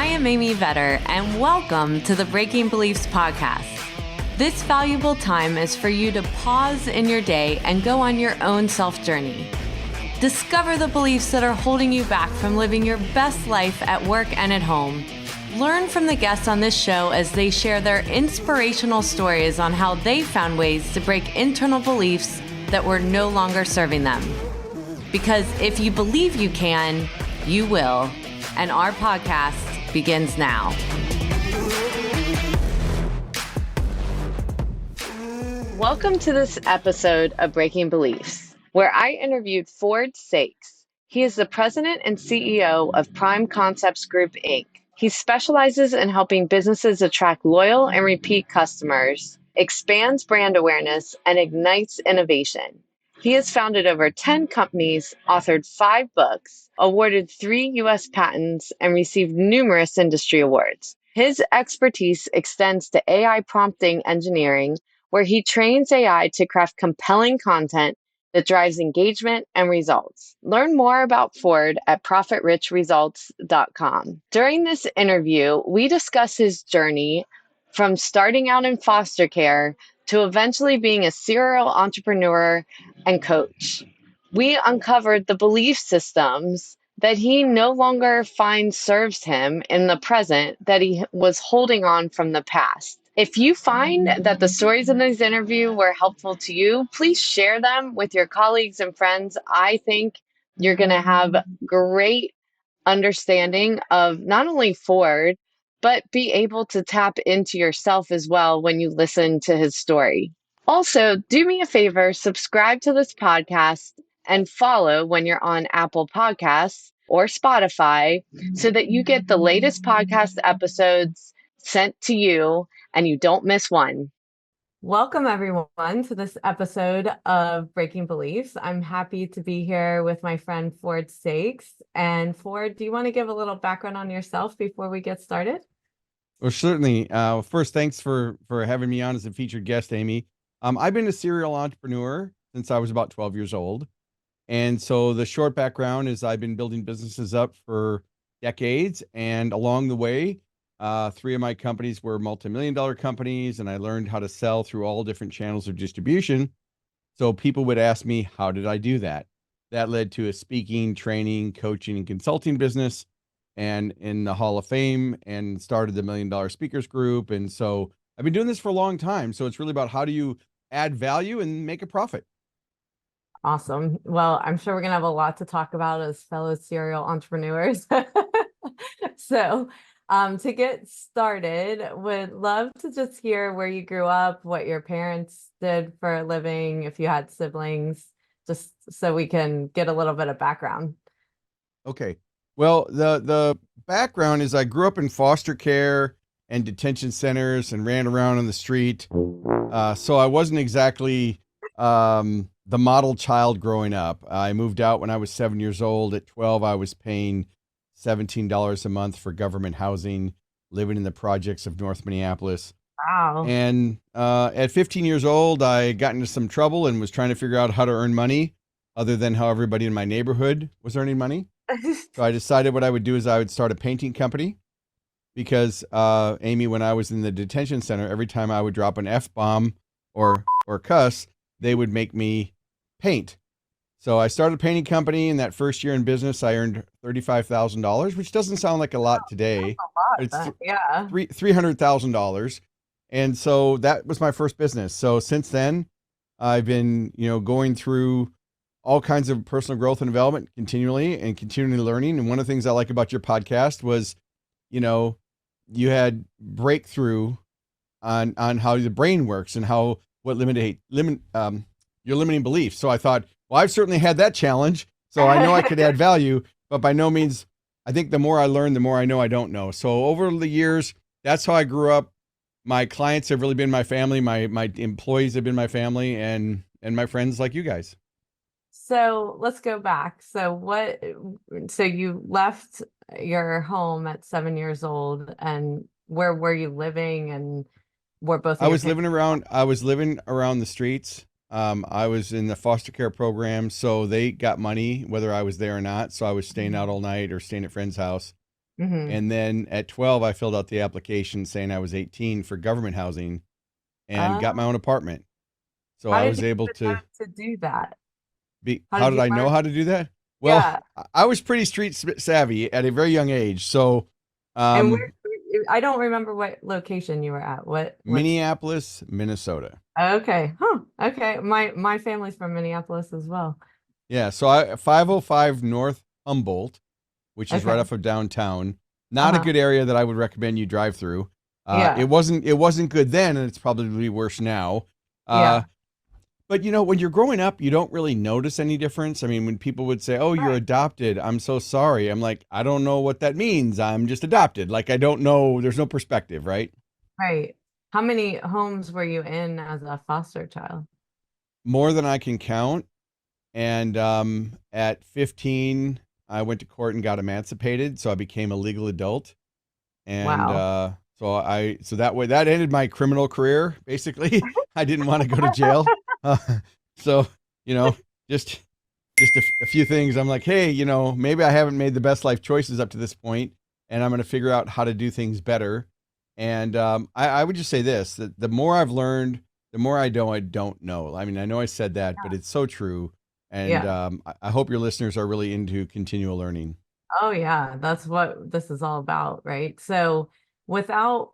I am Amy Vetter, and welcome to the Breaking Beliefs podcast. This valuable time is for you to pause in your day and go on your own self-journey. Discover the beliefs that are holding you back from living your best life at work and at home. Learn from the guests on this show as they share their inspirational stories on how they found ways to break internal beliefs that were no longer serving them. Because if you believe you can, you will. And our podcast begins now. Welcome to this episode of Breaking Beliefs, where I interviewed Ford Saeks. He is the president and CEO of Prime Concepts Group, Inc. He specializes in helping businesses attract loyal and repeat customers, expands brand awareness, and ignites innovation. He has founded over 10 companies, authored 5 books, awarded 3 U.S. patents, and received numerous industry awards. His expertise extends to AI prompting engineering, where he trains AI to craft compelling content that drives engagement and results. Learn more about Ford at ProfitRichResults.com. During this interview, we discuss his journey from starting out in foster care to eventually being a serial entrepreneur and coach. We uncovered the belief systems that he no longer finds serves him in the present that he was holding on from the past. If you find that the stories in this interview were helpful to you, please share them with your colleagues and friends. I think you're going to have great understanding of not only Ford, but be able to tap into yourself as well when you listen to his story. Also, do me a favor, subscribe to this podcast and follow when you're on Apple Podcasts or Spotify so that you get the latest podcast episodes sent to you and you don't miss one. Welcome, everyone, to this episode of Breaking Beliefs. I'm happy to be here with my friend Ford Saeks. And Ford, do you want to give a little background on yourself before we get started? Well, certainly. First, thanks for having me on as a featured guest, Amy. I've been a serial entrepreneur since I was about 12 years old. And so the short background is I've been building businesses up for decades. And along the way, 3 of my companies were multi-million-dollar companies, and I learned how to sell through all different channels of distribution. So people would ask me, how did I do that? That led to a speaking, training, coaching, and consulting business, and in the Hall of Fame, and started the $1 Million Speakers Group. And so I've been doing this for a long time. So it's really about how do you add value and make a profit. Awesome. Well, I'm sure we're going to have a lot to talk about as fellow serial entrepreneurs. So to get started, would love to just hear where you grew up, what your parents did for a living, if you had siblings, just so we can get a little bit of background. Okay. Well, the background is I grew up in foster care and detention centers and ran around on the street. So I wasn't exactly the model child growing up. I moved out when I was 7 years old. At 12, I was paying $17 a month for government housing, living in the projects of North Minneapolis. Wow. And at 15 years old, I got into some trouble and was trying to figure out how to earn money other than how everybody in my neighborhood was earning money. So I decided what I would do is I would start a painting company because, Amy, when I was in the detention center, every time I would drop an F-bomb or cuss, they would make me paint. So I started a painting company. In that first year in business, I earned $35,000, which doesn't sound like a lot today. That's a lot, yeah. $300,000. And so that was my first business. So since then, I've been, going through all kinds of personal growth and development continually learning. And one of the things I like about your podcast was, you had breakthrough on how the brain works and how your limiting beliefs. So I thought, well, I've certainly had that challenge, so I know I could add value, but by no means, I think the more I learn, the more I know I don't know. So over the years, that's how I grew up. My clients have really been my family. My employees have been my family, and my friends like you guys. So let's go back. So you left your home at 7 years old, and where were you living? And were both I was living around the streets. I was in the foster care program, so they got money whether I was there or not. So I was staying out all night or staying at friends' house. Hmm. And then at 12, I filled out the application saying I was 18 for government housing and got my own apartment. So How I did you was able even to know to do that? How how did did you I know learn? how to do that? Well, Yeah. I was pretty street savvy at a very young age. So, And um, I don't remember what location you were at. What's Minneapolis, Minnesota. okay. Huh. Okay. My family's from Minneapolis as well. Yeah. So 505 North Humboldt, which is right Okay. off of downtown. Not a Uh-huh. good area that I would recommend you drive through. Yeah. It wasn't good then, and it's probably worse now. Uh, Yeah. but when you're growing up, you don't really notice any difference. I mean, when people would say, "Oh, you're Right. adopted," I'm so sorry. I'm like, I don't know what that means. I'm just adopted. Like I don't know. There's no perspective, right? Right. How many homes were you in as a foster child? More than I can count. And at 15, I went to court and got emancipated, so I became a legal adult. And Wow. so that way that ended my criminal career. Basically, I didn't want to go to jail. Uh, so you know, just a few things. I'm like, hey, maybe I haven't made the best life choices up to this point, and I'm going to figure out how to do things better. And I would just say this: that the more I've learned, the more I don't know. I mean, I know I said that, but it's so true. And Yeah. I hope your listeners are really into continual learning. Oh yeah. That's what this is all about, right? So without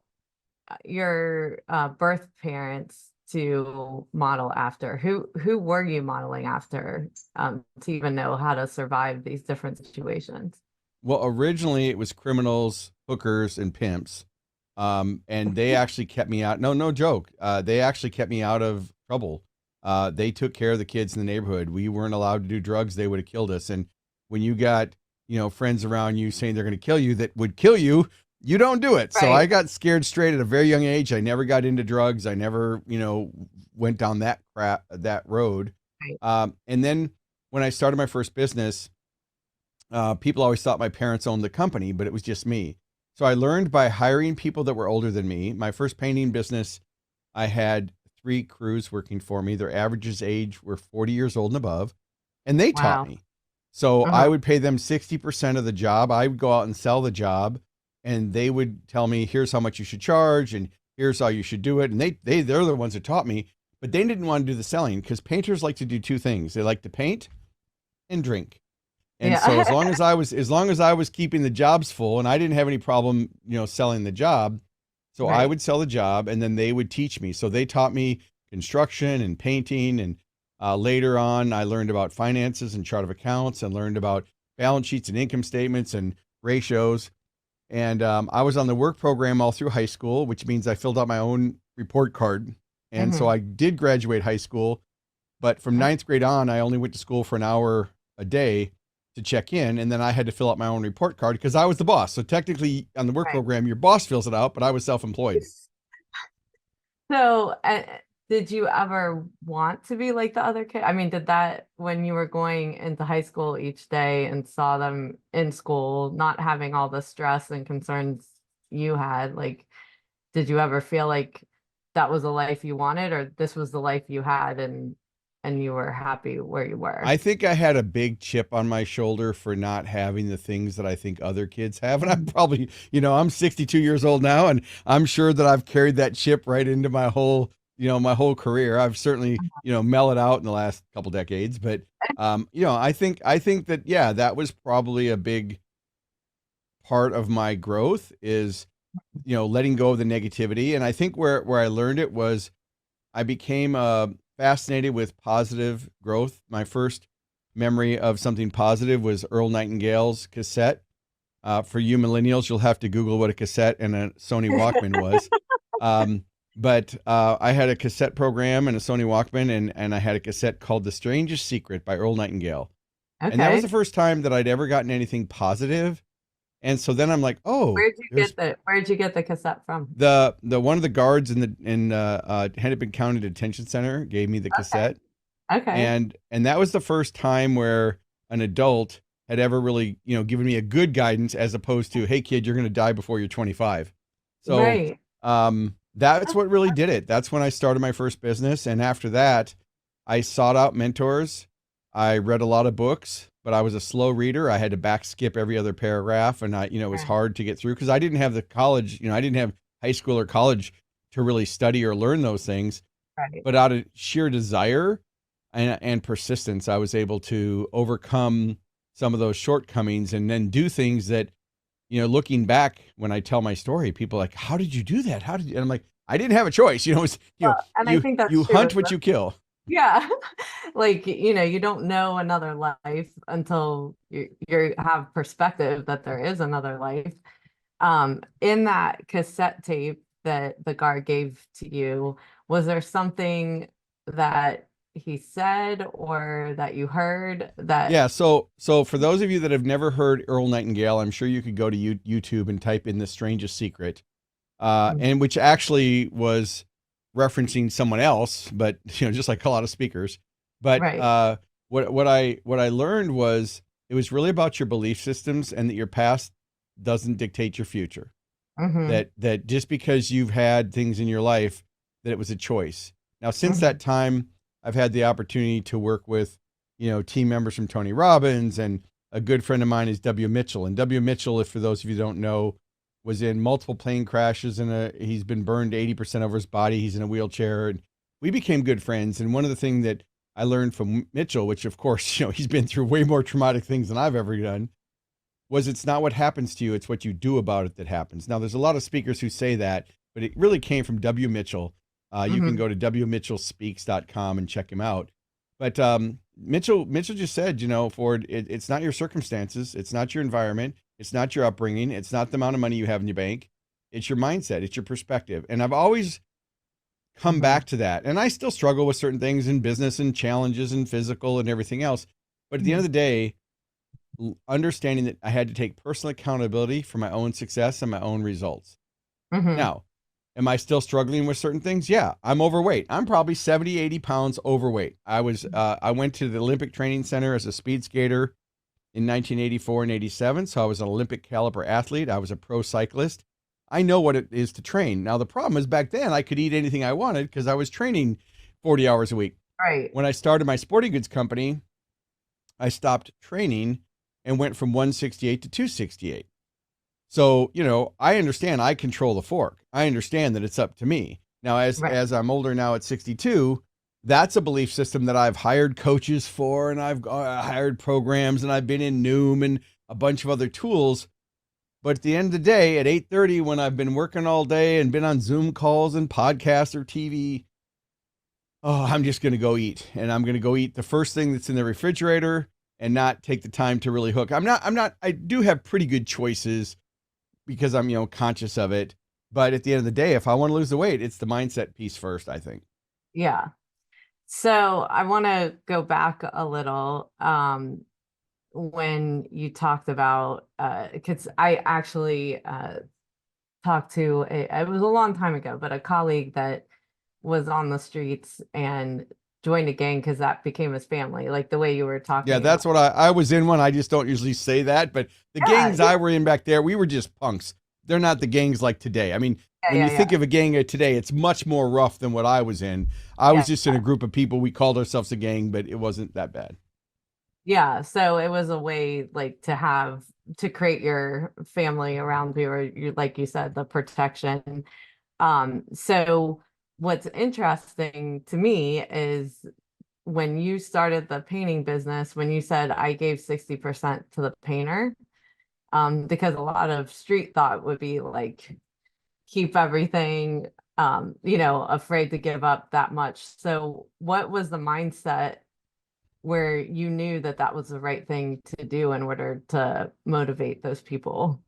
your birth parents to model after, who were you modeling after to even know how to survive these different situations? Well, originally it was criminals, hookers, and pimps. And they actually kept me out. No, no joke. They actually kept me out of trouble. They took care of the kids in the neighborhood. We weren't allowed to do drugs. They would have killed us. And when you got, friends around you saying they're going to kill you that would kill you, you don't do it. So I Right. got scared straight at a very young age. I never got into drugs. I never, went down that road. Right. And then when I started my first business, people always thought my parents owned the company, but it was just me. So I learned by hiring people that were older than me. My first painting business, I had three crews working for me. Their averages age were 40 years old and above, and they taught Wow. me. So I Uh-huh. would pay them 60% of the job. I would go out and sell the job, and they would tell me, here's how much you should charge, and here's how you should do it. And they're the ones that taught me, but they didn't want to do the selling because painters like to do two things. They like to paint and drink. And so Yeah. as long as I was keeping the jobs full and I didn't have any problem, selling the job, so I Right. would sell the job and then they would teach me. So they taught me construction and painting and later on I learned about finances and chart of accounts and learned about balance sheets and income statements and ratios. And I was on the work program all through high school, which means I filled out my own report card. And so Hmm. I did graduate high school, but from ninth grade on, I only went to school for an hour a day to check in. And then I had to fill out my own report card because I was the boss. So technically, on the work Right. program, your boss fills it out, but I was self employed. So, did you ever want to be like the other kid? I mean, did that when you were going into high school each day and saw them in school, not having all the stress and concerns you had, like, did you ever feel like that was a life you wanted, or this was the life you had and you were happy where you were? I think I had a big chip on my shoulder for not having the things that I think other kids have. And I'm probably, I'm 62 years old now, and I'm sure that I've carried that chip right into my whole career. I've certainly, mellowed out in the last couple decades, but I think that yeah, that was probably a big part of my growth is, letting go of the negativity. And I think where I learned it was I became fascinated with positive growth. My first memory of something positive was Earl Nightingale's cassette. For you millennials, you'll have to Google what a cassette and a Sony Walkman was. But I had a cassette program and a Sony Walkman, and I had a cassette called The Strangest Secret by Earl Nightingale. And that was the Okay. first time that I'd ever gotten anything positive. And so then I'm like, oh, there's Where'd you get the cassette from? the one of the guards in Hennepin County Detention Center gave me the Okay. cassette, Okay. and that was the first time where an adult had ever really given me a good guidance as opposed to, hey kid, you're going to die before you're 25. So Right. that's what really did it. That's when I started my first business, and after that I sought out mentors. I read a lot of books, but I was a slow reader. I had to back skip every other paragraph, and it was Right. hard to get through because I didn't have the college, I didn't have high school or college to really study or learn those things. Right. But out of sheer desire and persistence, I was able to overcome some of those shortcomings and then do things that, looking back when I tell my story, people are like, how did you do that? How did you? And I'm like, I didn't have a choice. It's, Well, and I think you that's true. hunt what you kill. Yeah. Like, you don't know another life until you have perspective that there is another life. In that cassette tape that the guard gave to you, was there something that he said or that you heard that? Yeah, so for those of you that have never heard Earl Nightingale, I'm sure you could go to YouTube and type in "The Strangest Secret," and which actually was referencing someone else, but just like a lot of speakers. But Right. what I learned was it was really about your belief systems and that your past doesn't dictate your future. Mm-hmm. That just because you've had things in your life, that it was a choice. Now, since Mm-hmm. that time, I've had the opportunity to work with, team members from Tony Robbins, and a good friend of mine is W. Mitchell. And W. Mitchell, if for those of you who don't know, was in multiple plane crashes and he's been burned 80% over his body. He's in a wheelchair. And we became good friends. And one of the things that I learned from Mitchell, which of course, he's been through way more traumatic things than I've ever done, was it's not what happens to you, it's what you do about it that happens. Now, there's a lot of speakers who say that, but it really came from W. Mitchell. You can Mm-hmm. go to wmitchellspeaks.com and check him out. But Mitchell just said, Ford, it's not your circumstances, it's not your environment, it's not your upbringing, it's not the amount of money you have in your bank, it's your mindset, it's your perspective. And I've always come Mm-hmm. back to that. And I still struggle with certain things in business and challenges and physical and everything else. But at the end of the day, understanding that I had to take personal accountability for my own success and my own results. Mm-hmm. Now, am I still struggling with certain things? Yeah, I'm overweight. I'm probably 70, 80 pounds overweight. I went to the Olympic Training Center as a speed skater in 1984 and 87. So I was an Olympic caliber athlete. I was a pro cyclist. I know what it is to train. Now, the problem is back then I could eat anything I wanted because I was training 40 hours a week. Right. When I started my sporting goods company, I stopped training and went from 168 to 268. So, I understand I control the fork. I understand that it's up to me. Now, Right. as I'm older now at 62, that's a belief system that I've hired coaches for, and I've hired programs, and I've been in Noom and a bunch of other tools. But at the end of the day, at 8:30, when I've been working all day and been on Zoom calls and podcasts or TV, oh, I'm just going to go eat, and I'm going to go eat the first thing that's in the refrigerator and not take the time to really hook. I do have pretty good choices because I'm, conscious of it. But at the end of the day, if I want to lose the weight, it's the mindset piece first, I think. Yeah. So I want to go back a little. When you talked about, because I actually talked to it was a long time ago, but a colleague that was on the streets and joined a gang because that became his family, like the way you were Yeah, talking that's about. what I was in one. I just don't usually say that. But the Yeah, gangs I were in back there, we were just punks. They're not the gangs like today. I mean, yeah, when yeah, you yeah, think of a gang of today, it's much more rough than what I was in. I was yeah, just in a group of people. We called ourselves a gang, but it wasn't that bad. yeah. So it was a way like to create your family around you, or you, like you said, the protection. So what's interesting to me is when you started the painting business, when you said I gave 60% to the painter, because a lot of street thought would be like keep everything, afraid to give up that much. So what was the mindset where you knew that that was the right thing to do in order to motivate those people?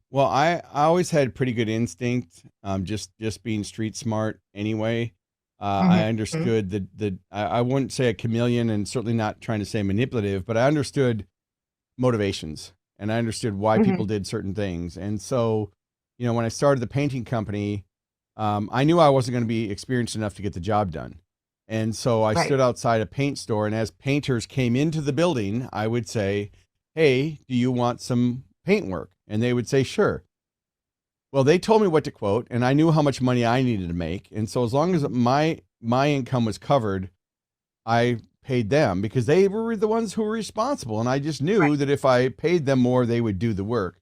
Well, I always had pretty good instinct, just being street smart anyway. I Mm-hmm. understood that I wouldn't say a chameleon, and certainly not trying to say manipulative, but I understood motivations and I understood why Mm-hmm. people did certain things. And so, when I started the painting company, I knew I wasn't going to be experienced enough to get the job done. And so I Right. stood outside a paint store, and as painters came into the building, I would say, "Hey, do you want some paint work?" And they would say, "Sure." Well, they told me what to quote, and I knew how much money I needed to make. And so as long as my income was covered, I paid them because they were the ones who were responsible. And I just Right. knew that if I paid them more, they would do the work.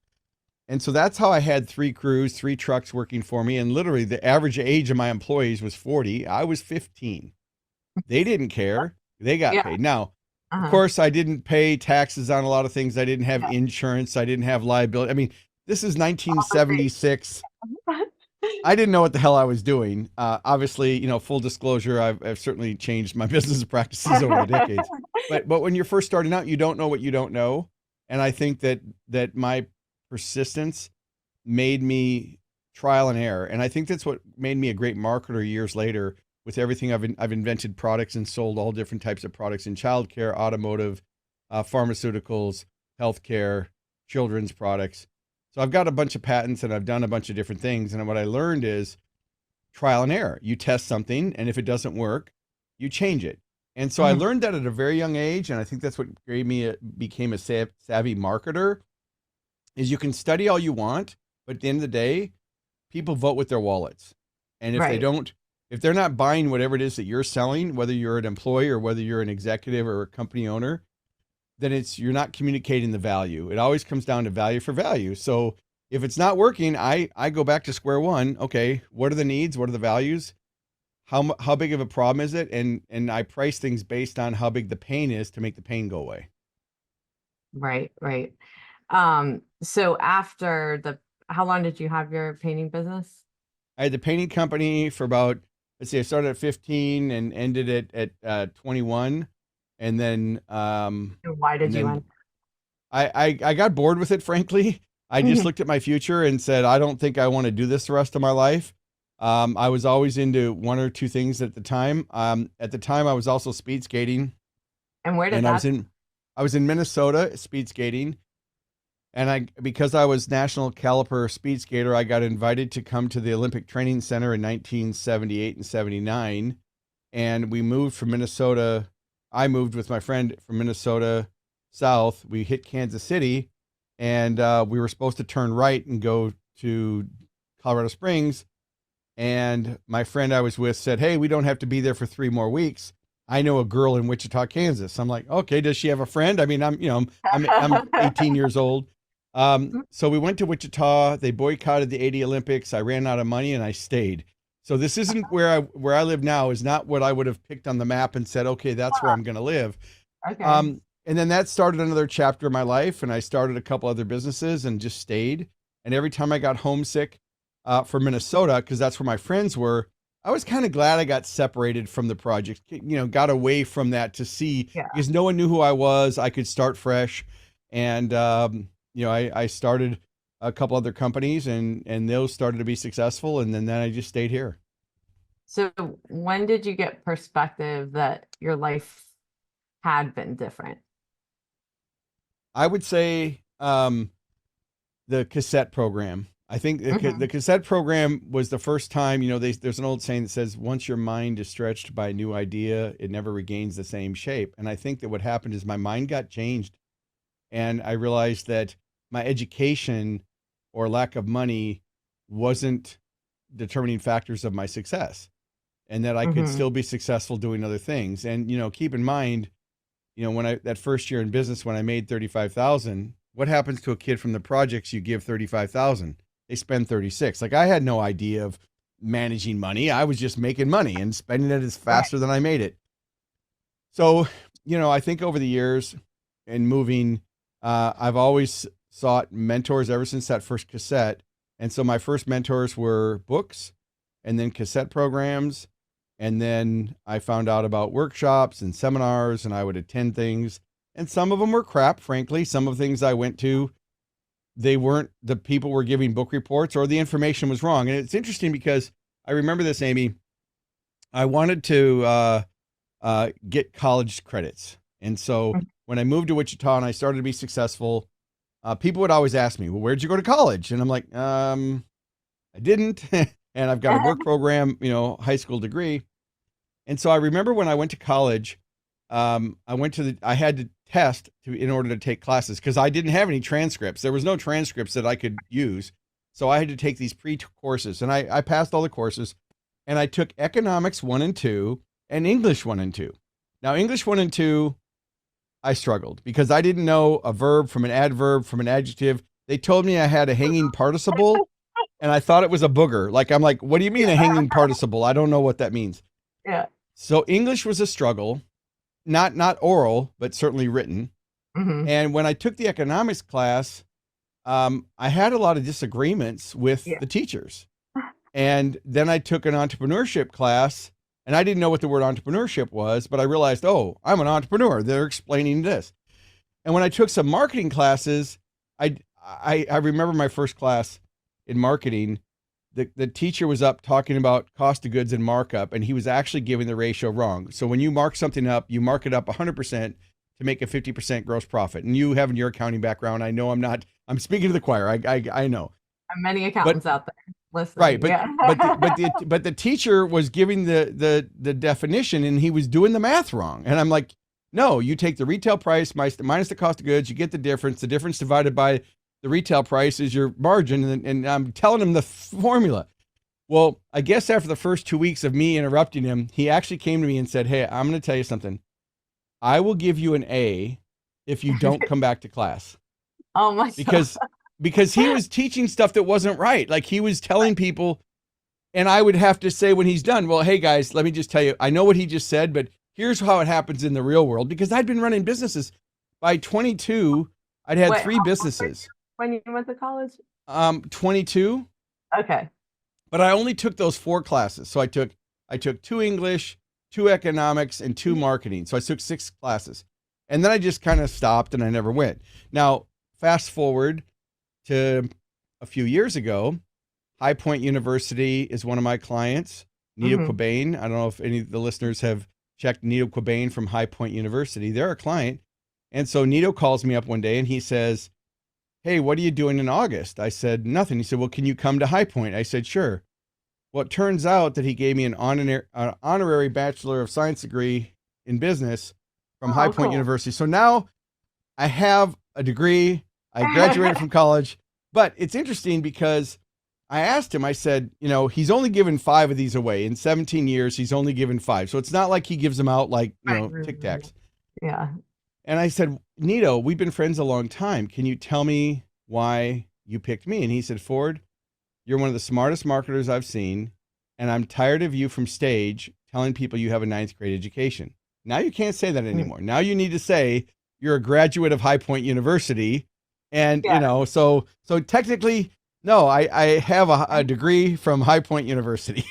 And so that's how I had 3 crews, 3 trucks working for me. And literally the average age of my employees was 40. I was 15. They didn't care. They got Yeah. paid. Now, of Uh-huh. course, I didn't pay taxes on a lot of things. I didn't have Yeah. insurance. I didn't have liability. I mean, this is All the things. 1976. I didn't know what the hell I was doing. Obviously, full disclosure, I've certainly changed my business practices over the decades. But when you're first starting out, you don't know what you don't know, and I think that my persistence made me trial and error, and I think that's what made me a great marketer years later. With everything I've invented products and sold all different types of products in childcare, automotive, pharmaceuticals, healthcare, children's products. So I've got a bunch of patents and I've done a bunch of different things. And what I learned is trial and error. You test something, and if it doesn't work, you change it. And so I Mhm. learned that at a very young age, and I think that's what gave me became a savvy marketer. Is you can study all you want, but at the end of the day, people vote with their wallets, and Right. if they're not buying whatever it is that you're selling, whether you're an employee or whether you're an executive or a company owner, then you're not communicating the value. It always comes down to value for value. So if it's not working, I go back to square one. Okay, what are the needs? What are the values? How big of a problem is it? And I price things based on how big the pain is to make the pain go away. Right. Right. So after how long did you have your painting business? I had the painting company for about, let's see, I started at 15 and ended it at 21, and then And why and did you then end? I got bored with it, frankly. I just Mhm. looked at my future and said, I don't think I want to do this the rest of my life. I was always into one or two things at the time. At the time, I was also speed skating, And where did and that? I was in Minnesota speed skating, and because I was national caliper speed skater, I got invited to come to the Olympic Training Center in 1978 and 79, and we moved from Minnesota. I moved with my friend from Minnesota south. We hit Kansas City, and we were supposed to turn right and go to Colorado Springs. And my friend I was with said, "Hey, we don't have to be there for 3 more weeks. I know a girl in Wichita, Kansas." I'm like, "Okay, does she have a friend?" I mean, I'm 18 years old. So we went to Wichita. They boycotted the 80 Olympics. I ran out of money and I stayed. So this isn't where I live now. Is not what I would have picked on the map and said, "Okay, that's where I'm going to live." Okay. And then that started another chapter of my life, and I started a couple other businesses and just stayed. And every time I got homesick for Minnesota, because that's where my friends were, I was kind of glad I got separated from the project, got away from that to see, Yeah. because no one knew who I was. I could start fresh. And, I started a couple other companies, and those started to be successful. And then I just stayed here. So when did you get perspective that your life had been different? I would say the cassette program. I think the Hmm. cassette program was the first time, there's an old saying that says, once your mind is stretched by a new idea, it never regains the same shape. And I think that what happened is my mind got changed. And I realized that my education or lack of money wasn't determining factors of my success, and that I could Hmm. still be successful doing other things. And, keep in mind, when that first year in business, when I made 35,000, what happens to a kid from the projects? You give 35,000, they spend 36. Like, I had no idea of managing money. I was just making money and spending it as Right. faster than I made it. So, I think over the years and moving, I've always sought mentors ever since that first cassette. And so my first mentors were books and then cassette programs. And then I found out about workshops and seminars, and I would attend things. And some of them were crap, frankly. Some of the things I went to, they weren't, the people were giving book reports or the information was wrong. And it's interesting because I remember this, Amy. I wanted to get college credits. And so when I moved to Wichita and I started to be successful, people would always ask me, "Well, where'd you go to college?" And I'm like, I didn't. And I've got a work program, high school degree. And so I remember when I went to college, I had to test in order to take classes because I didn't have any transcripts. There was no transcripts that I could use. So I had to take these pre-courses, and I passed all the courses, and I took economics 1 and 2 and English 1 and 2. Now, English 1 and 2, I struggled because I didn't know a verb from an adverb from an adjective. They told me I had a hanging participle, and I thought it was a booger. Like, I'm like, what do you mean a Yeah. hanging participle? I don't know what that means. Yeah. So English was a struggle, not oral, but certainly written. Hmm. And when I took the economics class, I had a lot of disagreements with Yeah. the teachers. And then I took an entrepreneurship class, and I didn't know what the word entrepreneurship was, but I realized, oh, I'm an entrepreneur. They're explaining this. And when I took some marketing classes, I remember my first class in marketing. The teacher was up talking about cost of goods and markup, and he was actually giving the ratio wrong. So when you mark something up, you mark it up 100% to make a 50% gross profit. And you having your accounting background, I know I'm speaking to the choir. I know. Many But accountants out there right, listening. Yeah. but the teacher was giving the definition, and he was doing the math wrong. And I'm like, no, you take the retail price minus the cost of goods, you get the difference. The difference divided by the retail price is your margin, and I'm telling him the formula. Well, I guess after the first 2 weeks of me interrupting him, he actually came to me and said, "Hey, I'm going to tell you something. I will give you an A if you don't come back to class." Oh my God. Because he was teaching stuff that wasn't right. Like, he was telling people, and I would have to say when he's done, well, hey guys, let me just tell you, I know what he just said, but here's how it happens in the real world, because I'd been running businesses. By 22, I'd had Wait, 3 how old were you businesses. when you went to college? 22, Okay. but I only took those 4 classes. So I took 2 English, 2 economics, and 2 marketing. So I took 6 classes. And then I just kind of stopped and I never went. Now, fast forward to a few years ago, High Point University is one of my clients. Nito Hmm. Quabain. I don't know if any of the listeners have checked Nito Quabain from High Point University. They're a client. And so Nito calls me up one day and he says, "Hey, what are you doing in August?" I said, "Nothing." He said, "Well, can you come to High Point?" I said, "Sure." Well, it turns out that he gave me an honorary Bachelor of Science degree in business from High Oh, Point cool. University. So now I have a degree. I graduated from college. But it's interesting because I asked him, I said, he's only given 5 of these away. In 17 years, he's only given 5. So it's not like he gives them out like, Right. Tic Tacs. Yeah. And I said, "Nito, we've been friends a long time. Can you tell me why you picked me?" And he said, "Ford, you're one of the smartest marketers I've seen. And I'm tired of you from stage telling people you have a 9th grade education. Now you can't say that Mm. anymore. Now you need to say you're a graduate of High Point University. And, Yeah. so technically, no, I have a degree from High Point University."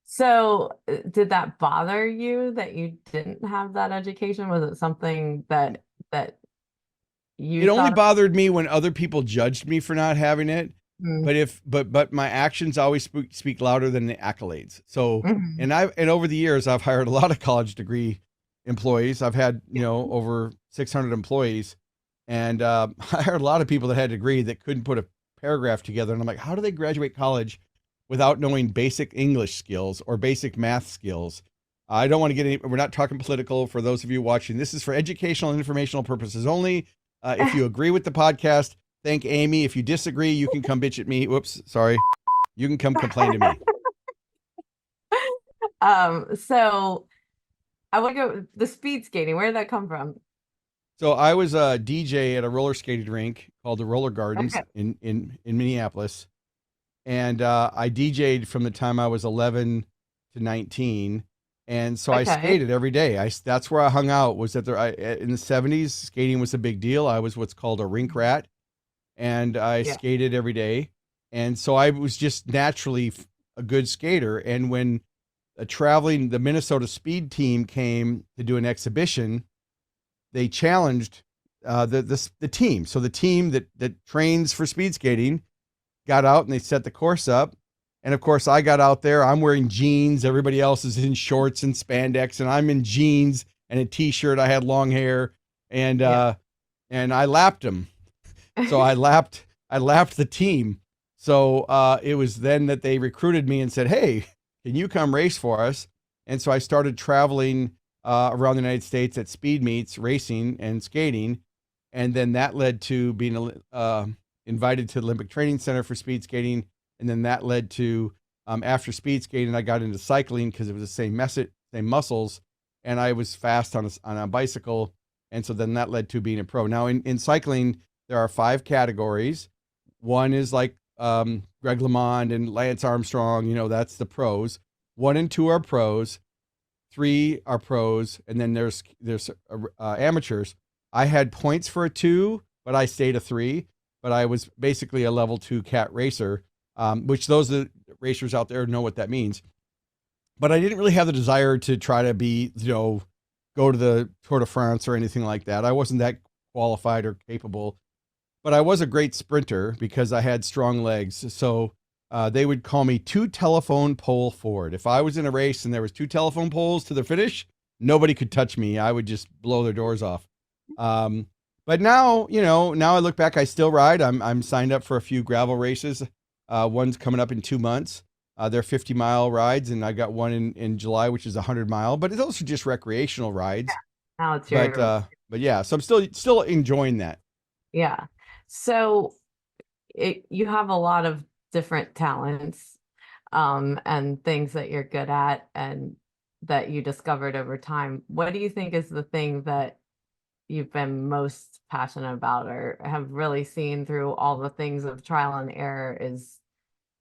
So, did that bother you that you didn't have that education? Was it something that you It only thought? bothered me when other people judged me for not having it. Mm. But my actions always speak louder than the accolades. So, Mhm. and over the years, I've hired a lot of college degree employees. I've had, over 600 employees, and I hired a lot of people that had a degree that couldn't put a paragraph together. And I'm like, how do they graduate college without knowing basic English skills or basic math skills? I don't want to get any, we're not talking political for those of you watching. This is for educational and informational purposes only. If you agree with the podcast, thank Amy. If you disagree, you can come bitch at me. Whoops, sorry. You can come complain to me. So I want to go the speed skating. Where did that come from? So I was a DJ at a roller skating rink called the Roller Gardens Okay. in Minneapolis, and I DJ'd from the time I was 11 to 19, and so I Okay. skated every day. That's where I hung out. Was at in the 70s. Skating was a big deal. I was what's called a rink rat, and I Yeah. skated every day, and so I was just naturally a good skater. And when the Minnesota Speed team came to do an exhibition, they challenged the team. So the team that trains for speed skating got out and they set the course up. And of course, I got out there. I'm wearing jeans. Everybody else is in shorts and spandex, and I'm in jeans and a t-shirt. I had long hair, and Yeah. I lapped them. So I lapped the team. So it was then that they recruited me and said, "Hey, can you come race for us?" And so I started traveling around the United States at speed meets, racing and skating, and then that led to being invited to the Olympic Training Center for speed skating, and then that led to after speed skating, I got into cycling because it was the same muscles, and I was fast on a bicycle. And so then that led to being a pro. Now in cycling, there are 5 categories. One is like Greg LeMond and Lance Armstrong, that's the pros. 1 and 2 are pros. 3 are pros, and then there's amateurs. I had points for a 2, but I stayed a 3. But I was basically a level 2 cat racer, which those racers out there know what that means. But I didn't really have the desire to try to be, go to the Tour de France or anything like that. I wasn't that qualified or capable, but I was a great sprinter because I had strong legs. So they would call me 2 telephone pole Ford. If I was in a race and there was 2 telephone poles to the finish, nobody could touch me. I would just blow their doors off. But now, now I look back, I still ride. I'm signed up for a few gravel races. One's coming up in 2 months. They're 50-mile rides, and I got one in July, which is 100-mile. But those are just recreational rides. Now it's your But yeah, so I'm still enjoying that. yeah. So you have a lot of different talents and things that you're good at and that you discovered over time. What do you think is the thing that you've been most passionate about or have really seen through all the things of trial and error is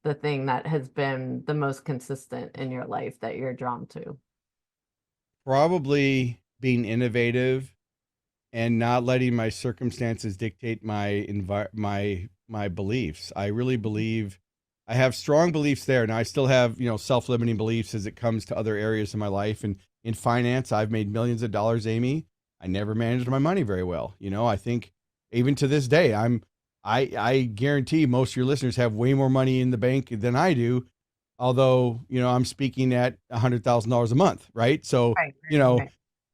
the thing that has been the most consistent in your life that you're drawn to? Probably being innovative and not letting my circumstances dictate my beliefs. I really believe I have strong beliefs there. Now I still have, self-limiting beliefs as it comes to other areas of my life. And in finance, I've made millions of dollars, Amy. I never managed my money very well. I think even to this day, I guarantee most of your listeners have way more money in the bank than I do. Although, I'm speaking at $100,000 a month, right? So, Right.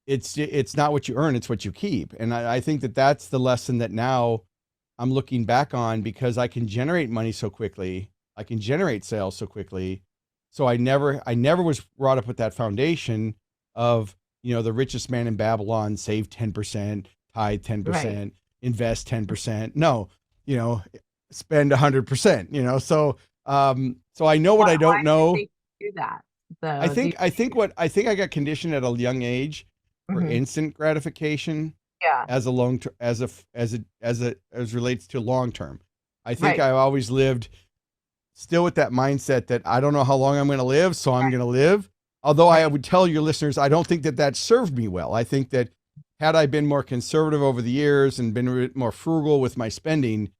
it's not what you earn, it's what you keep. And I think that's the lesson that now I'm looking back on, because I can generate money so quickly. I can generate sales so quickly. So I never was brought up with that foundation of, the richest man in Babylon save 10%, tithe 10%, invest 10%. No, spend 100%, so I know what I don't know. Why do you do that? I think I got conditioned at a young age for Mhm. instant gratification Yeah, as relates to long term. I think right. I always lived still with that mindset that I don't know how long I'm going to live, so I'm going to live. Although I Right. would tell your listeners, I don't think that served me well. I think that had I been more conservative over the years and been a bit more frugal with my spending,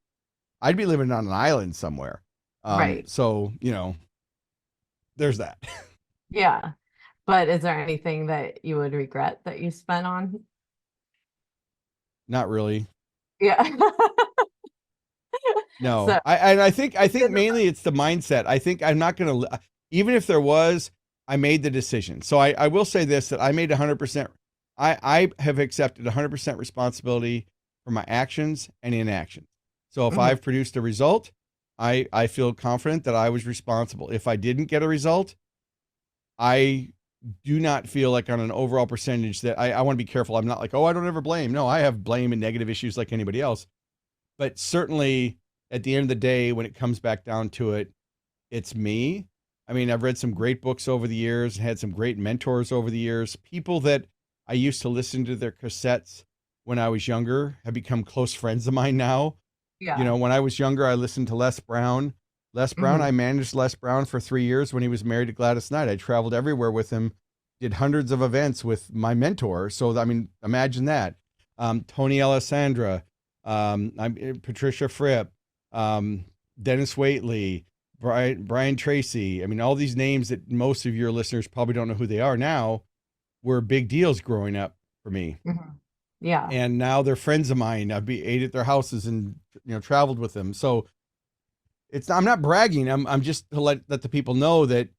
I'd be living on an island somewhere. Right. So, there's that. Yeah. But is there anything that you would regret that you spent on? Not really. Yeah. No. So I think mainly it's the mindset. I think I'm not going to, even if there was, I made the decision. So I will say this, that I made 100%. I have accepted 100% responsibility for my actions and inaction. So if Mhm. I've produced a result, I feel confident that I was responsible. If I didn't get a result, I do not feel like on an overall percentage that I want to be careful. I'm not like, oh, I don't ever blame. No, I have blame and negative issues like anybody else. But certainly at the end of the day, when it comes back down to it, it's me. I mean, I've read some great books over the years, had some great mentors over the years. People that I used to listen to their cassettes when I was younger have become close friends of mine now. Yeah. When I was younger, I listened to Les Brown. I Mhm. managed Les Brown for 3 years when he was married to Gladys Knight. I traveled everywhere with him, did hundreds of events with my mentor. So, I mean, imagine that. Tony Alessandra, Patricia Fripp, Dennis Waitley, Brian Tracy. I mean, all these names that most of your listeners probably don't know who they are now were big deals growing up for me. Mhm. Yeah. And now they're friends of mine. I've ate at their houses and traveled with them. So I'm not bragging. I'm just to let the people know that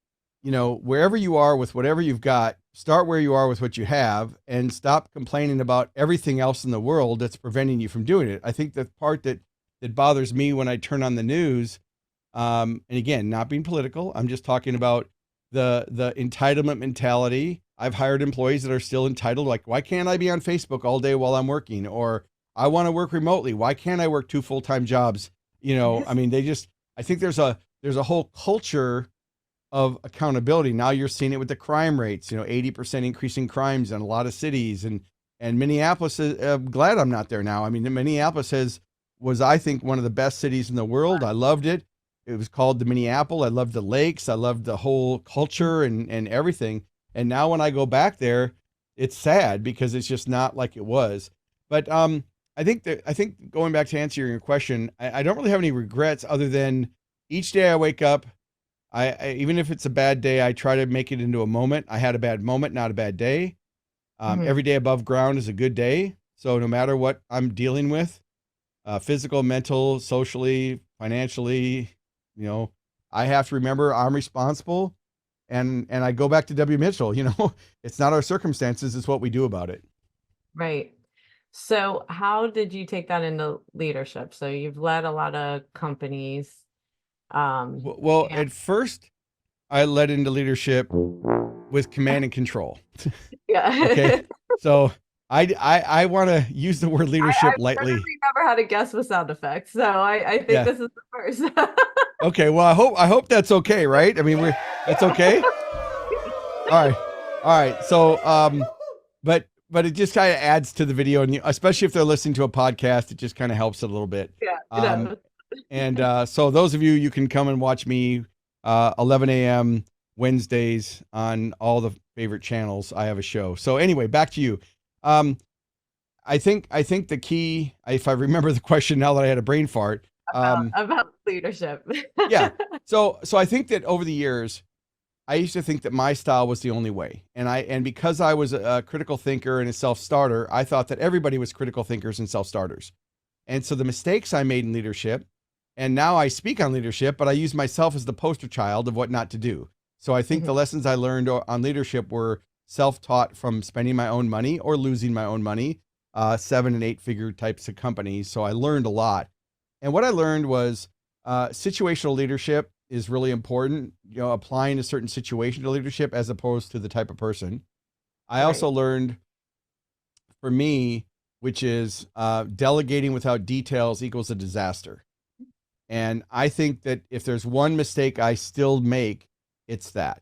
wherever you are with whatever you've got, start where you are with what you have, and stop complaining about everything else in the world that's preventing you from doing it. I think the part that bothers me when I turn on the news, and again, not being political, I'm just talking about the entitlement mentality. I've hired employees that are still entitled. Like, why can't I be on Facebook all day while I'm working? Or I want to work remotely. Why can't I work 2 full-time jobs? I mean, I think there's a whole culture of accountability. Now you're seeing it with the crime rates, 80% increase in crimes in a lot of cities. And Minneapolis is, glad I'm not there now. I mean, Minneapolis was, I think, one of the best cities in the world. I loved it. It was called the Minneapolis. I loved the lakes. I loved the whole culture and everything. And now when I go back there, it's sad because it's just not like it was. But I think going back to answer your question, I don't really have any regrets other than each day I wake up, I even if it's a bad day, I try to make it into a moment. I had a bad moment, not a bad day. Every day above ground is a good day. So no matter what I'm dealing with, physical, mental, socially, financially, I have to remember I'm responsible. And I go back to W. Mitchell, it's not our circumstances, it's what we do about it. Right. So how did you take that into leadership? So you've led a lot of companies. Well, And at first I led into leadership with command and control. yeah. Okay. So I want to use the word leadership I've lightly. never had a guess with sound effects, so I think Yeah. this is the first. Okay. Well, I hope that's okay, right? I mean, that's okay. All right. So, but it just kind of adds to the video, and especially if they're listening to a podcast, it just kind of helps it a little bit. Yeah. And so those of you can come and watch me 11 a.m. Wednesdays on all the favorite channels. I have a show. So anyway, back to you. I think the key, if I remember the question now that I had a brain fart, about leadership. yeah. So I think that over the years, I used to think that my style was the only way. And because I was a critical thinker and a self-starter, I thought that everybody was critical thinkers and self-starters. And so the mistakes I made in leadership, and now I speak on leadership, but I use myself as the poster child of what not to do. So I think the lessons I learned on leadership were self-taught from spending my own money or losing my own money, 7 and 8 figure types of companies. So I learned a lot. And what I learned was situational leadership is really important, applying a certain situation to leadership as opposed to the type of person. I also learned, for me, which is delegating without details equals a disaster. And I think that if there's one mistake I still make, it's that.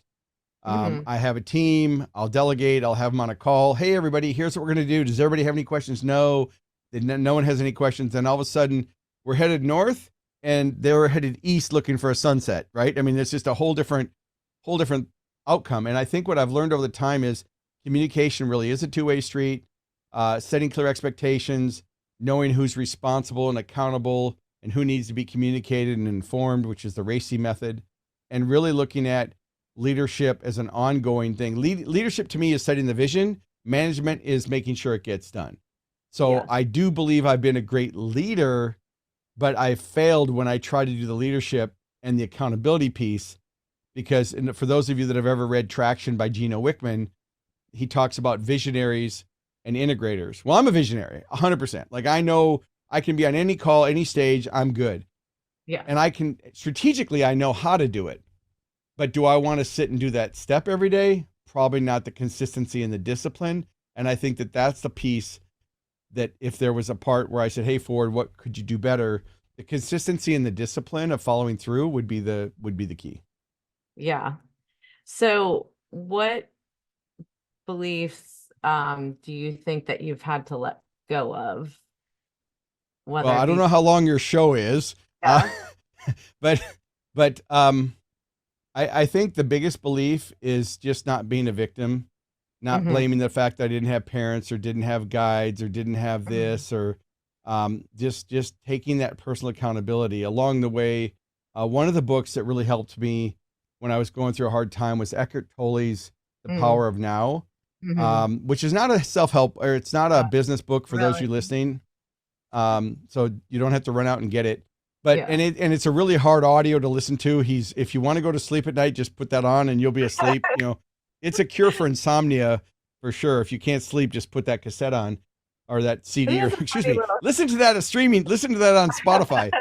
I have a team, I'll delegate, I'll have them on a call. Hey, everybody, here's what we're going to do. Does everybody have any questions? No. No one has any questions. Then all of a sudden we're headed north and they were headed east looking for a sunset, right? I mean, it's just a whole different outcome. And I think what I've learned over the time is communication really is a two-way street, setting clear expectations, knowing who's responsible and accountable and who needs to be communicated and informed, which is the RACI method, and really looking at leadership as an ongoing thing. Leadership to me is setting the vision. Management is making sure it gets done. So I do believe I've been a great leader, but I failed when I tried to do the leadership and the accountability piece, because for those of you that have ever read Traction by Gino Wickman, he talks about visionaries and integrators. Well, I'm a visionary, 100%. Like I know I can be on any call, any stage, I'm good. Yeah. And I can strategically, I know how to do it. But do I want to sit and do that step every day? Probably not. The consistency and the discipline. And I think that that's the piece that if there was a part where I said, hey, Ford, what could you do better? The consistency and the discipline of following through would be the key. Yeah. So what beliefs do you think that you've had to let go of? Well, I don't know how long your show is, but I think the biggest belief is just not being a victim, not blaming the fact that I didn't have parents or didn't have guides or didn't have this, or just taking that personal accountability along the way. One of the books that really helped me when I was going through a hard time was Eckhart Tolle's The Power of Now, which is not a self-help, or it's not a business book for those of you listening. So you don't have to run out and get it. But and it's a really hard audio to listen to. If you want to go to sleep at night, just put that on and you'll be asleep. It's a cure for insomnia for sure. If you can't sleep, just put that cassette on or that CD, or excuse me, listen to that listen to that on Spotify.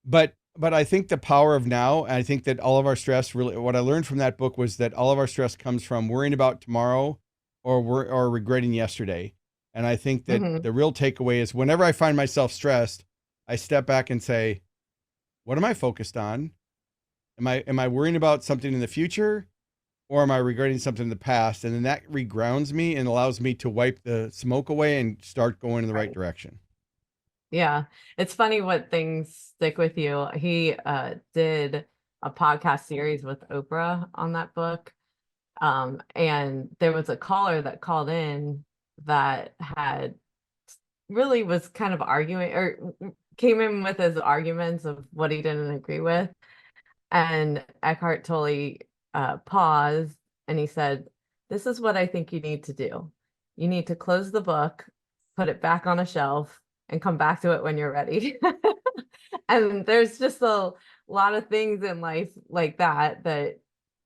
But I think the power of now, and I think that all of our stress, really, what I learned from that book was that all of our stress comes from worrying about tomorrow or regretting yesterday. And I think that the real takeaway is whenever I find myself stressed, I step back and say, what am I focused on? Am I worrying about something in the future, or am I regretting something in the past? And then that regrounds me and allows me to wipe the smoke away and start going in the right Right. direction. Yeah. It's funny what things stick with you. He did a podcast series with Oprah on that book. And there was a caller that called in that had really was kind of arguing or came in with his arguments of what he didn't agree with. And Eckhart Tolle paused and he said, "This is what I think you need to do. You need to close the book, put it back on a shelf, and come back to it when you're ready." And there's just a lot of things in life like that that,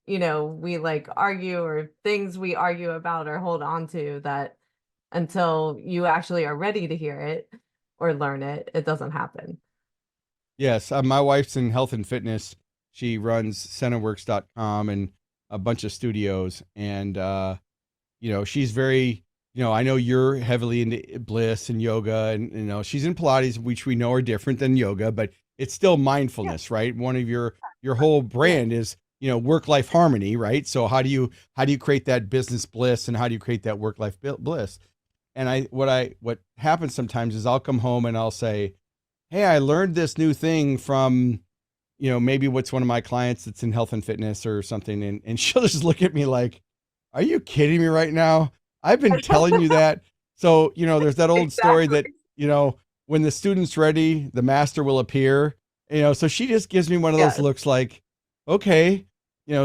we like argue or things we argue about or hold on to that until you actually are ready to hear it or learn it, it doesn't happen. Yes, my wife's in health and fitness. She runs centerworks.com and a bunch of studios. And, she's very, I know you're heavily into bliss and yoga and, she's in Pilates, which we know are different than yoga, but it's still Yeah. mindfulness, right? One of your whole Yeah. brand is, work-life harmony, right? So how do you create that business bliss and how do you create that work-life bliss? And what happens sometimes is I'll come home and I'll say, hey, I learned this new thing from, maybe what's one of my clients that's in health and fitness or something. And she'll just look at me like, are you kidding me right now? I've been telling you that. So, there's that old story that, Exactly. when the student's ready, the master will appear, so she just gives me one of those Yes. looks like, okay,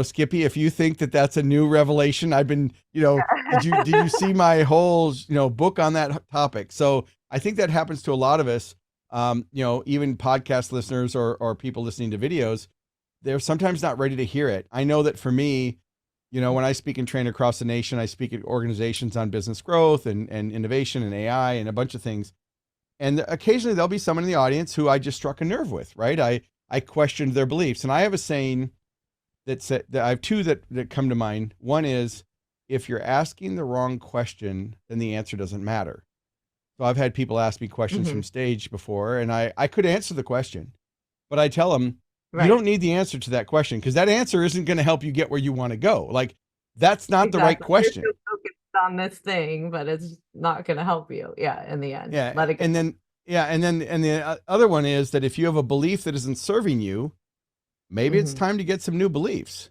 Skippy, if you think that that's a new revelation, I've been, did you see my whole, book on that topic? So I think that happens to a lot of us. Even podcast listeners or people listening to videos, they're sometimes not ready to hear it. I know that for me, when I speak and train across the nation, I speak at organizations on business growth and innovation and AI and a bunch of things. And occasionally there'll be someone in the audience who I just struck a nerve with, right? I questioned their beliefs. And I have a saying that I have two that come to mind. One is, if you're asking the wrong question, then the answer doesn't matter. So I've had people ask me questions Hmm. from stage before, and I could answer the question, but I tell them, you Right. don't need the answer to that question because that answer isn't going to help you get where you want to go. Like, that's not the right Exactly. You're so question. focused on this thing, but it's not going to help you. Yeah. In the end, Yeah. let it go. And the other one is that if you have a belief that isn't serving you, maybe it's Hmm. time to get some new beliefs.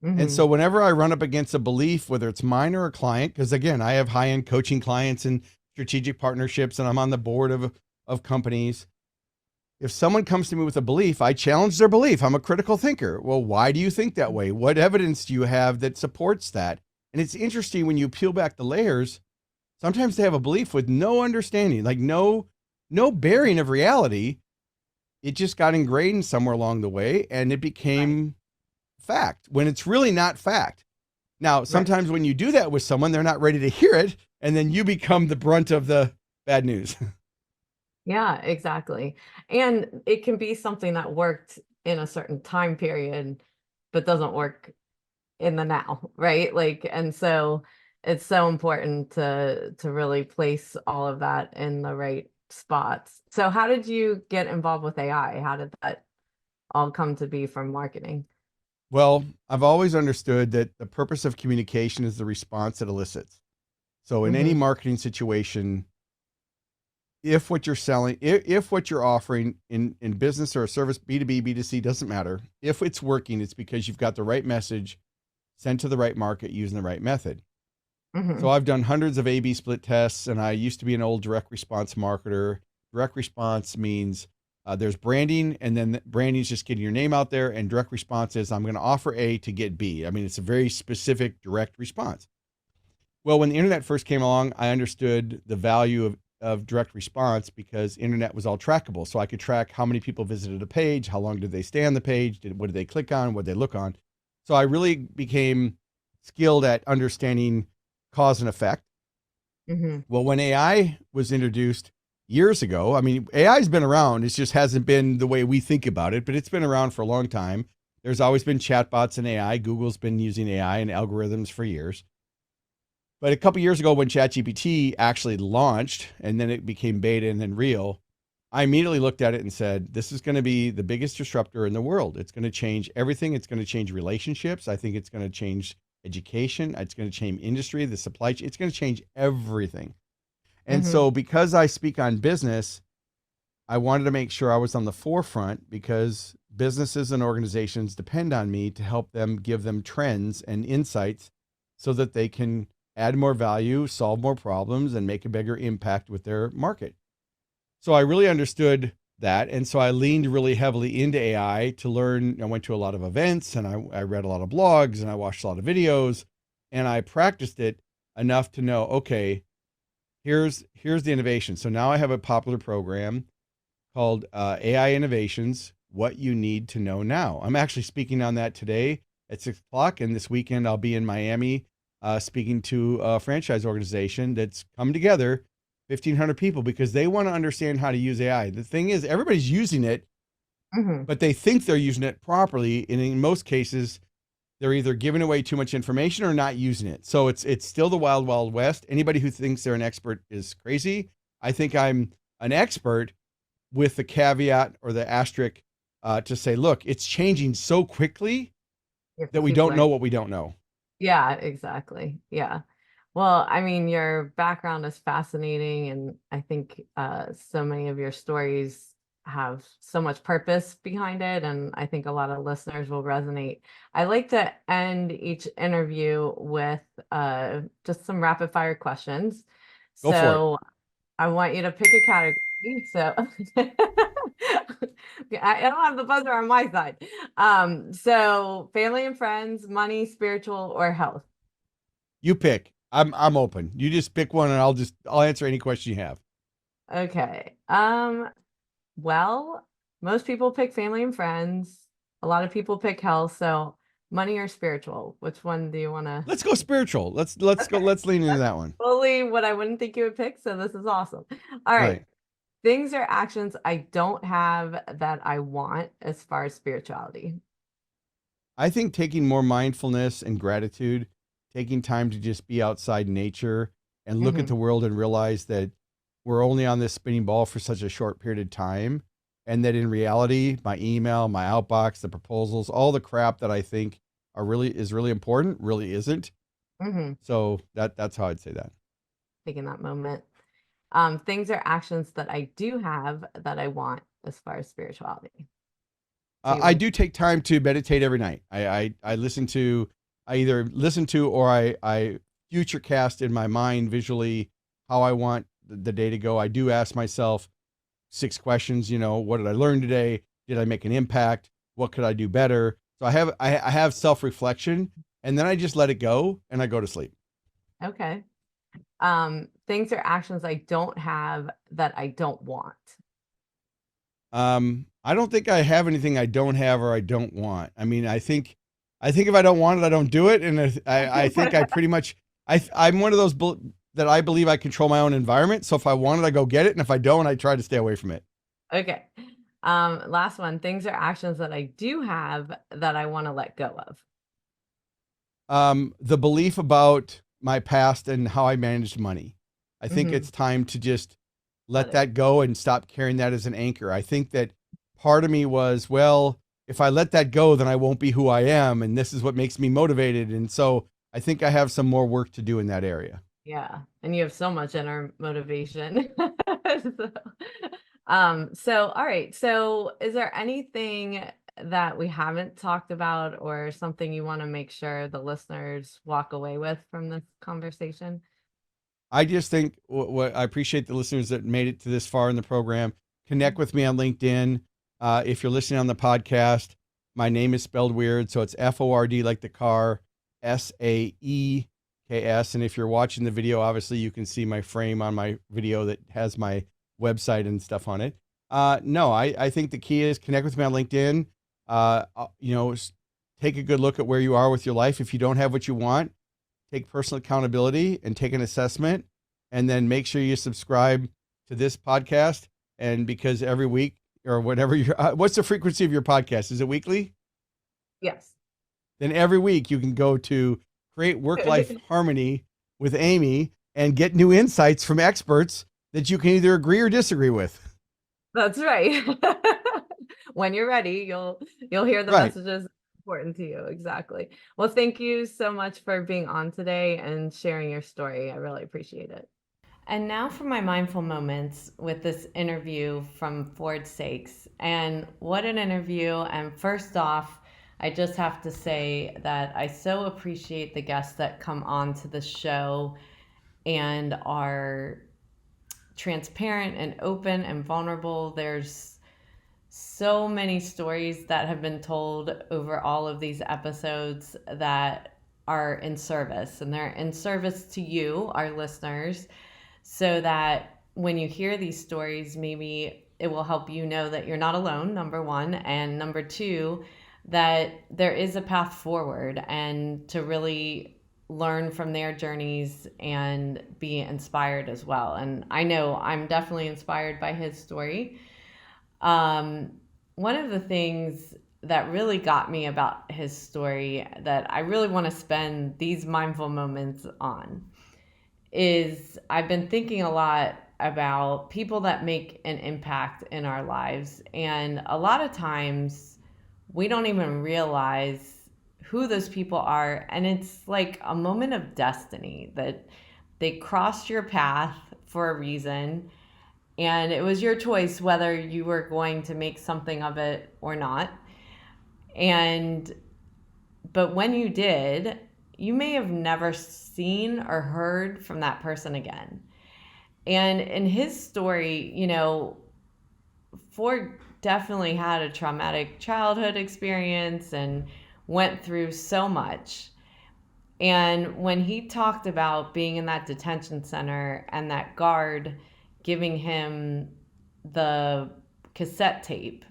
And Hmm. so whenever I run up against a belief, whether it's mine or a client, because again, I have high-end coaching clients and strategic partnerships, and I'm on the board of companies. If someone comes to me with a belief, I challenge their belief. I'm a critical thinker. Well, why do you think that way? What evidence do you have that supports that? And it's interesting when you peel back the layers, sometimes they have a belief with no understanding, like no bearing of reality. It just got ingrained somewhere along the way and it Right. became fact when it's really not fact. Now, Right. sometimes when you do that with someone, they're not ready to hear it, and then you become the brunt of the bad news. Yeah, exactly. And it can be something that worked in a certain time period, but doesn't work in the now, right? Like, and so it's so important to really place all of that in the right spots. So how did you get involved with AI? How did that all come to be from marketing? Well, I've always understood that the purpose of communication is the response it elicits. So in any Hmm. marketing situation, if what you're selling, if what you're offering in business or a service, B2B, B2C, doesn't matter. If it's working, it's because you've got the right message sent to the right market using the right method. So Hmm. I've done hundreds of A/B split tests, and I used to be an old direct response marketer. Direct response means there's branding, and then branding is just getting your name out there, and direct response is I'm going to offer A to get B. I mean, it's a very specific direct response. Well, when the internet first came along, I understood the value of direct response because internet was all trackable. So I could track how many people visited a page, how long did they stay on the page, what did they click on, what did they look on. So I really became skilled at understanding cause and effect. Hmm. Well, when AI was introduced years ago, I mean, AI has been around. It just hasn't been the way we think about it, but it's been around for a long time. There's always been chatbots in AI. Google's been using AI and algorithms for years. But a couple years ago, when ChatGPT actually launched and then it became beta and then real, I immediately looked at it and said, this is going to be the biggest disruptor in the world. It's going to change everything. It's going to change relationships. I think it's going to change education. It's going to change industry, the supply chain. It's going to change everything. And Mm-hmm. so because I speak on business, I wanted to make sure I was on the forefront because businesses and organizations depend on me to help them give them trends and insights so that they can add more value, solve more problems, and make a bigger impact with their market. So I really understood that. And so I leaned really heavily into AI to learn. I went to a lot of events and I read a lot of blogs and I watched a lot of videos and I practiced it enough to know, okay, here's the innovation. So now I have a popular program called AI Innovations, What You Need to Know Now. I'm actually speaking on that today at 6 o'clock. And this weekend I'll be in Miami speaking to a franchise organization that's come together, 1,500 people, because they want to understand how to use AI. The thing is, everybody's using it, Mm-hmm. but they think they're using it properly. And in most cases, they're either giving away too much information or not using it. So it's still the wild, wild west. Anybody who thinks they're an expert is crazy. I think I'm an expert with the caveat or the asterisk to say, look, it's changing so quickly You have to that we keep don't learning. know what we don't know. Yeah, exactly. Yeah. Well, I mean, your background is fascinating, and I think so many of your stories have so much purpose behind it, and I think a lot of listeners will resonate. I like to end each interview with just some rapid fire questions. Go for it. So I want you to pick a category. So I don't have the buzzer on my side. So family and friends, money, spiritual, or health. You pick. I'm open. You just pick one and I'll answer any question you have. Okay. Well, most people pick family and friends. A lot of people pick health. So money or spiritual, which one do you want to? Let's go spiritual. Let's go. Okay. Let's lean into That's that one. fully what I wouldn't think you would pick. So this is awesome. All right. Right. Things or actions I don't have that I want as far as spirituality. I think taking more mindfulness and gratitude, taking time to just be outside nature and look at Hmm. the world and realize that we're only on this spinning ball for such a short period of time. And that in reality, my email, my outbox, the proposals, all the crap that I think is really important, really isn't. Hmm. So that's how I'd say that. Taking that moment. Things or actions that I do have that I want as far as spirituality. So you I want do take time to meditate every night. I listen to, I either listen to or I future cast in my mind visually how I want the day to go. I do ask myself 6 questions. What did I learn today? Did I make an impact? What could I do better? So I have self reflection, and then I just let it go and I go to sleep. okay. Things or actions I don't have that I don't want. I don't think I have anything I don't have or I don't want. I mean, I think if I don't want it, I don't do it. And I think I pretty much, I'm one of those that I believe I control my own environment. So if I want it, I go get it. And if I don't, I try to stay away from it. Okay. Last one. Things or actions that I do have that I want to let go of. The belief about my past and how I managed money. I think Hmm. it's time to just Let let it. that go and stop carrying that as an anchor. I think that part of me was, well, if I let that go, then I won't be who I am. And this is what makes me motivated. And so I think I have some more work to do in that area. Yeah. And you have so much inner motivation. So, all right. So is there anything that we haven't talked about or something you want to make sure the listeners walk away with from this conversation? I just think what I appreciate the listeners that made it to this far in the program. Connect with me on LinkedIn. If you're listening on the podcast, my name is spelled weird. So it's Ford like the car, Saeks. And if you're watching the video, obviously you can see my frame on my video that has my website and stuff on it. No, I think the key is connect with me on LinkedIn. Take a good look at where you are with your life. If you don't have what you want, take personal accountability and take an assessment, and then make sure you subscribe to this podcast. And because every week or whatever what's the frequency of your podcast? Is it weekly? Yes. Then every week you can go to Create Work-Life Harmony with Amy and get new insights from experts that you can either agree or disagree with. That's right. When you're ready, you'll hear the Right. messages important to you. Exactly. Well, thank you so much for being on today and sharing your story. I really appreciate it. And now for my mindful moments with this interview from Ford Saeks. And what an interview. And first off, I just have to say that I so appreciate the guests that come on to the show and are transparent and open and vulnerable. There's so many stories that have been told over all of these episodes that are in service, and they're in service to you, our listeners, so that when you hear these stories, maybe it will help you know that you're not alone, number one, and number two, that there is a path forward, and to really learn from their journeys and be inspired as well. And I know I'm definitely inspired by his story. Um, One of the things that really got me about his story that I really want to spend these mindful moments on is I've been thinking a lot about people that make an impact in our lives. And a lot of times we don't even realize who those people are. And it's like a moment of destiny that they crossed your path for a reason. And it was your choice whether you were going to make something of it or not. And but when you did, you may have never seen or heard from that person again. And in his story, Ford definitely had a traumatic childhood experience and went through so much. And when he talked about being in that detention center and that guard giving him the cassette tape,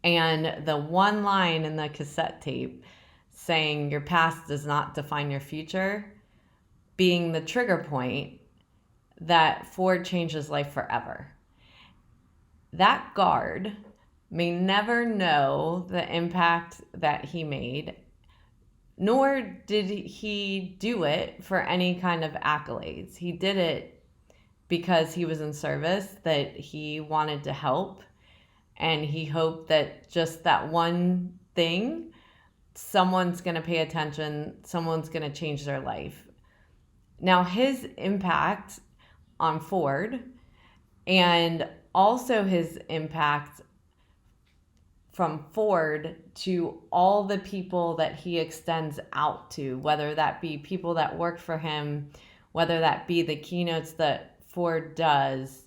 and the one line in the cassette tape saying your past does not define your future being the trigger point that Ford changed his life forever. That guard may never know the impact that he made, nor did he do it for any kind of accolades. He did it because he was in service, that he wanted to help, and he hoped that just that one thing, someone's going to pay attention, someone's going to change their life. Now, his impact on Ford and also his impact from Ford to all the people that he extends out to, whether that be people that work for him, whether that be the keynotes that Ford does,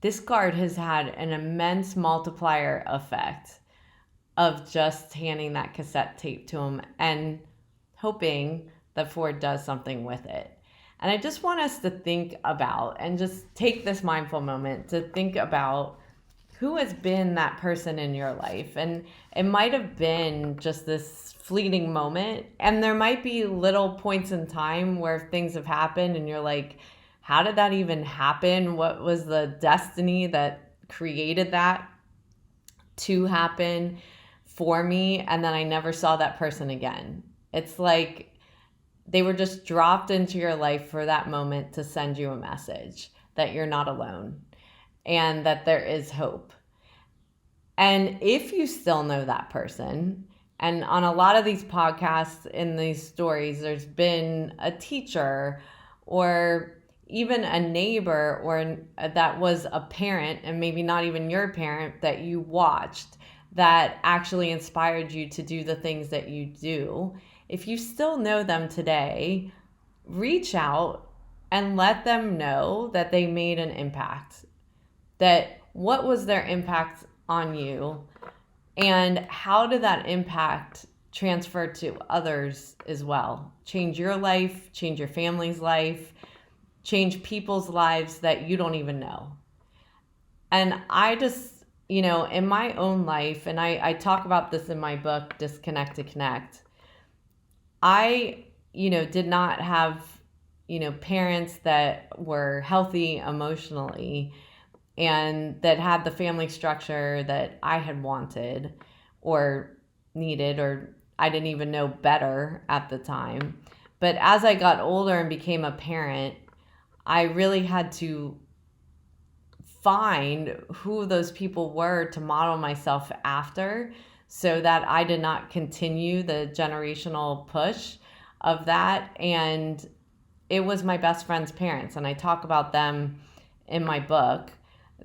this guard has had an immense multiplier effect of just handing that cassette tape to him and hoping that Ford does something with it. And I just want us to think about and just take this mindful moment to think about who has been that person in your life. And it might have been just this fleeting moment. And there might be little points in time where things have happened and you're like, how did that even happen? What was the destiny that created that to happen for me? And then I never saw that person again. It's like they were just dropped into your life for that moment to send you a message that you're not alone and that there is hope. And if you still know that person, and on a lot of these podcasts in these stories, there's been a teacher or even a neighbor or that was a parent, and maybe not even your parent, that you watched that actually inspired you to do the things that you do. If you still know them today, reach out and let them know that they made an impact. That what was their impact on you, and how did that impact transfer to others as well? Change your life, change your family's life, change people's lives that you don't even know. And I just, in my own life, and I talk about this in my book, Disconnect to Connect, I, did not have, parents that were healthy emotionally and that had the family structure that I had wanted or needed, or I didn't even know better at the time. But as I got older and became a parent, I really had to find who those people were to model myself after, so that I did not continue the generational push of that. And it was my best friend's parents, and I talk about them in my book,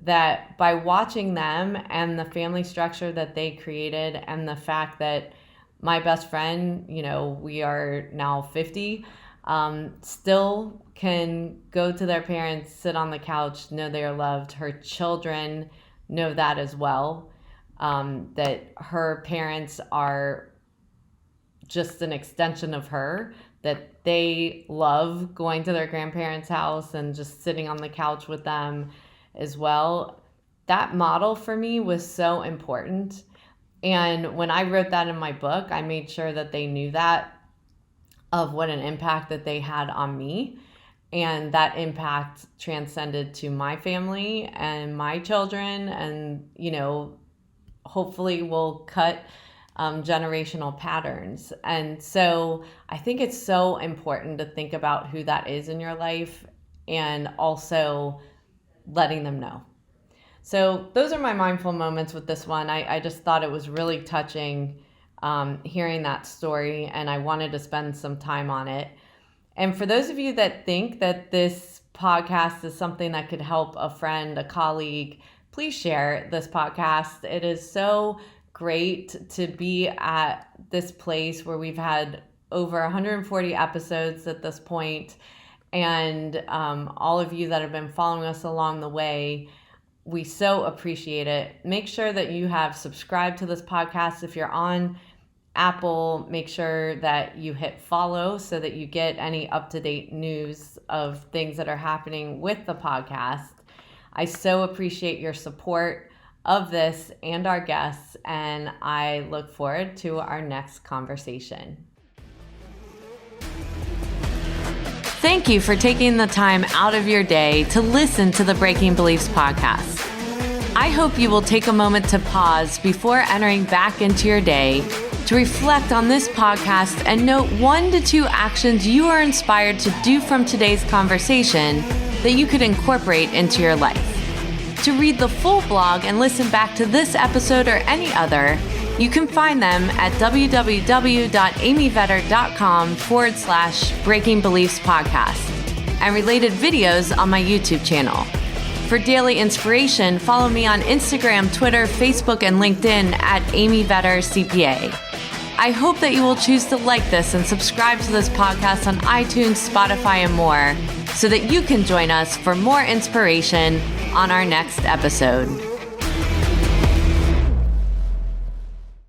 that by watching them and the family structure that they created, and the fact that my best friend, we are now 50, still can go to their parents, sit on the couch, know they are loved. Her children know that as well, that her parents are just an extension of her, that they love going to their grandparents' house and just sitting on the couch with them as well. That model for me was so important. And when I wrote that in my book, I made sure that they knew that, of what an impact that they had on me. And that impact transcended to my family and my children, and, hopefully will cut generational patterns. And so I think it's so important to think about who that is in your life, and also letting them know. So those are my mindful moments with this one. I just thought it was really touching, hearing that story, and I wanted to spend some time on it. And for those of you that think that this podcast is something that could help a friend, a colleague, please share this podcast. It is so great to be at this place where we've had over 140 episodes at this point, and all of you that have been following us along the way. We so appreciate it. Make sure that you have subscribed to this podcast. If you're on Apple, make sure that you hit follow so that you get any up-to-date news of things that are happening with the podcast. I so appreciate your support of this and our guests, and I look forward to our next conversation. Thank you for taking the time out of your day to listen to the Breaking Beliefs podcast. I hope you will take a moment to pause before entering back into your day to reflect on this podcast and note 1 to 2 actions you are inspired to do from today's conversation that you could incorporate into your life. To read the full blog and listen back to this episode or any other, you can find them at www.amyvetter.com/Breaking Beliefs podcast and related videos on my YouTube channel. For daily inspiration, follow me on Instagram, Twitter, Facebook, and LinkedIn at Amy Vetter CPA. I hope that you will choose to like this and subscribe to this podcast on iTunes, Spotify, and more, so that you can join us for more inspiration on our next episode.